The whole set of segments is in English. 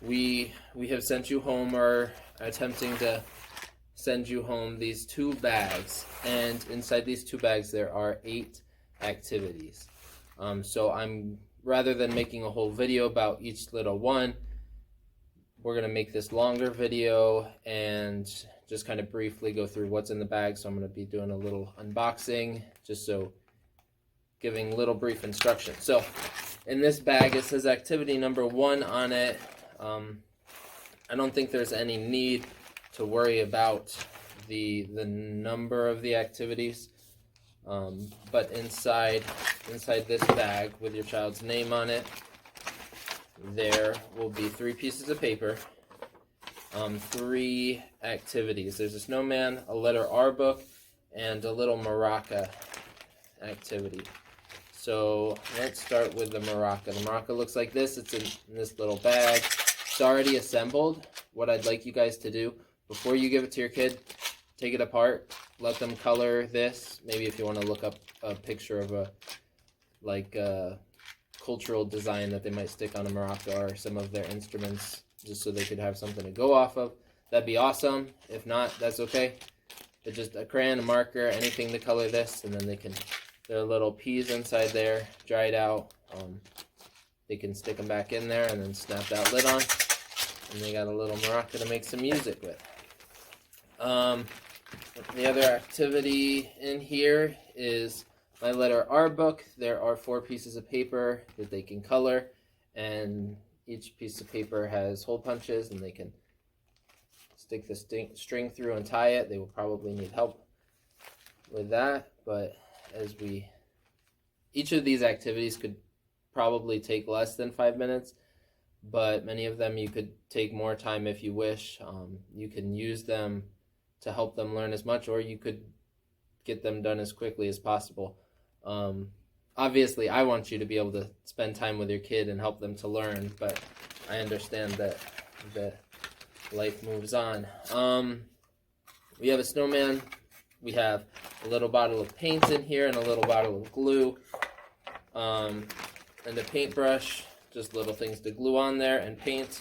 we have sent you home, or are attempting to send you home, these 2 bags, and inside these 2 bags there are 8 activities. So I'm, rather than making a whole video about each little one, we're going to make this longer video and just kind of briefly go through what's in the bag. So I'm going to be doing a little unboxing, just so giving little brief instructions. So in this bag it says activity number 1 on it. I don't think there's any need to worry about the number of the activities, but inside this bag with your child's name on it, there will be 3 pieces of paper, 3 activities. There's a snowman, a letter R book, and a little maraca activity. So let's start with the maraca. The maraca looks like this. It's in this little bag. It's already assembled. What I'd like you guys to do, before you give it to your kid, take it apart, let them color this. Maybe if you want to look up a picture of a cultural design that they might stick on a maraca or some of their instruments, just so they could have something to go off of, that'd be awesome. If not, that's okay. It's just a crayon, a marker, anything to color this, and then there are little peas inside there, dried out. They can stick them back in there and then snap that lid on, and they got a little maraca to make some music with. The other activity in here is my letter R book. There are 4 pieces of paper that they can color, and each piece of paper has hole punches, and they can stick the string through and tie it. They will probably need help with that, but each of these activities could probably take less than 5 minutes, but many of them you could take more time if you wish. You can use them to help them learn as much, or you could get them done as quickly as possible. Obviously, I want you to be able to spend time with your kid and help them to learn, but I understand that life moves on. We have a snowman. We have a little bottle of paint in here and a little bottle of glue, and a paintbrush, just little things to glue on there and paint.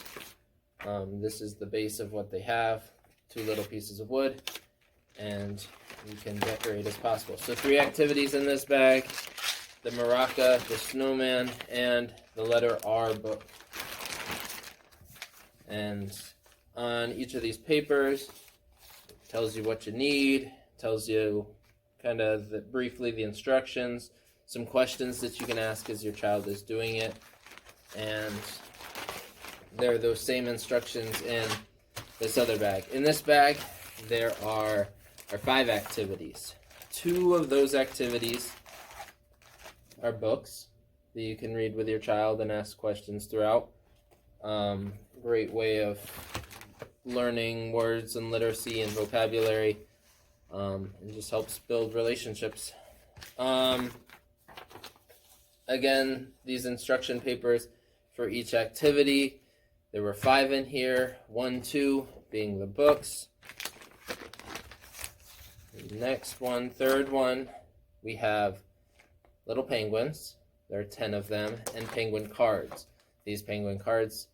This is the base of what they have, 2 little pieces of wood, and you can decorate as possible. So 3 activities in this bag: the maraca, the snowman, and the letter R book. And on each of these papers, it tells you what you need, tells you kind of briefly the instructions, some questions that you can ask as your child is doing it, and there are those same instructions in this other bag. In this bag, there are 5 activities. 2 of those activities are books that you can read with your child and ask questions throughout. Great way of learning words and literacy and vocabulary, and just helps build relationships. Again, these instruction papers for each activity, there were 5 in here, 1, 2 being the books. Next one, third one, we have little penguins. There are 10 of them, and penguin cards. These penguin cards,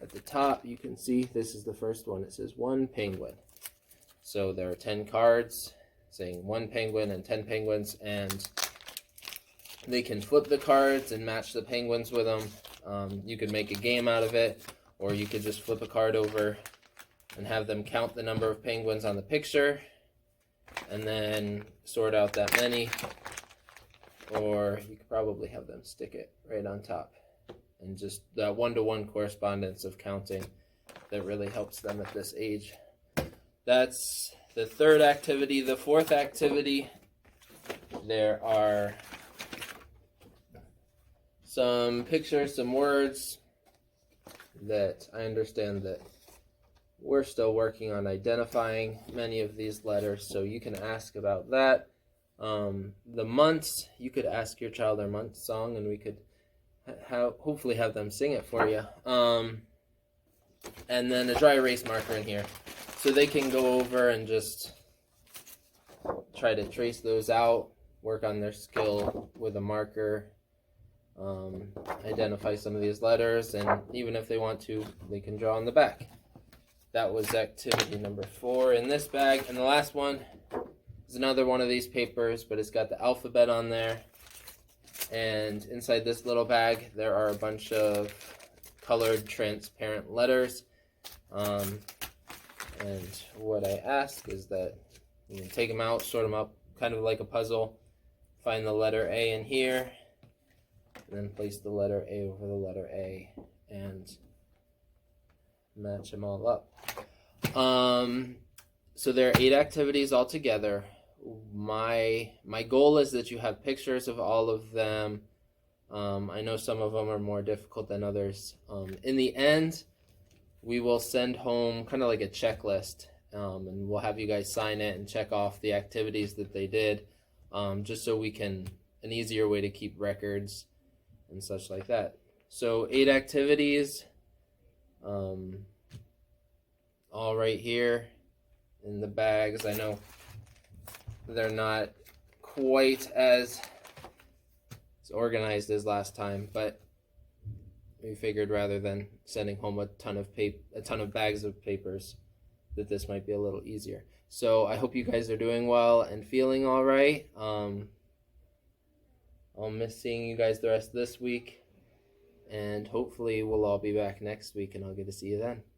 at the top you can see, this is the first one. It says 1 penguin. So there are 10 cards saying 1 penguin and 10 penguins, and they can flip the cards and match the penguins with them. You could make a game out of it, or you could just flip a card over and have them count the number of penguins on the picture and then sort out that many, or you could probably have them stick it right on top, and just that one-to-one correspondence of counting that really helps them at this age. That's the 3rd activity. The 4th activity, there are some pictures, some words that I understand that we're still working on identifying many of these letters, so you can ask about that. The months, you could ask your child their month song, and we could hopefully have them sing it for you. And then a dry erase marker in here, so they can go over and just try to trace those out, work on their skill with a marker, identify some of these letters, and even if they want to, they can draw on the back. That was activity number 4 in this bag. And the last one is another one of these papers, but it's got the alphabet on there. And inside this little bag, there are a bunch of colored transparent letters. And what I ask is that you can take them out, sort them up, kind of like a puzzle. Find the letter A in here, and then place the letter A over the letter A, and match them all up. So there are 8 activities altogether. My goal is that you have pictures of all of them. I know some of them are more difficult than others. In the end, we will send home kind of like a checklist, and we'll have you guys sign it and check off the activities that they did, just so we can, an easier way to keep records and such like that. So 8 activities, all right here in the bags. I know they're not quite as organized as last time, but we figured rather than sending home a ton of bags of papers, that this might be a little easier. So I hope you guys are doing well and feeling all right. I'll miss seeing you guys the rest of this week, and hopefully we'll all be back next week, and I'll get to see you then.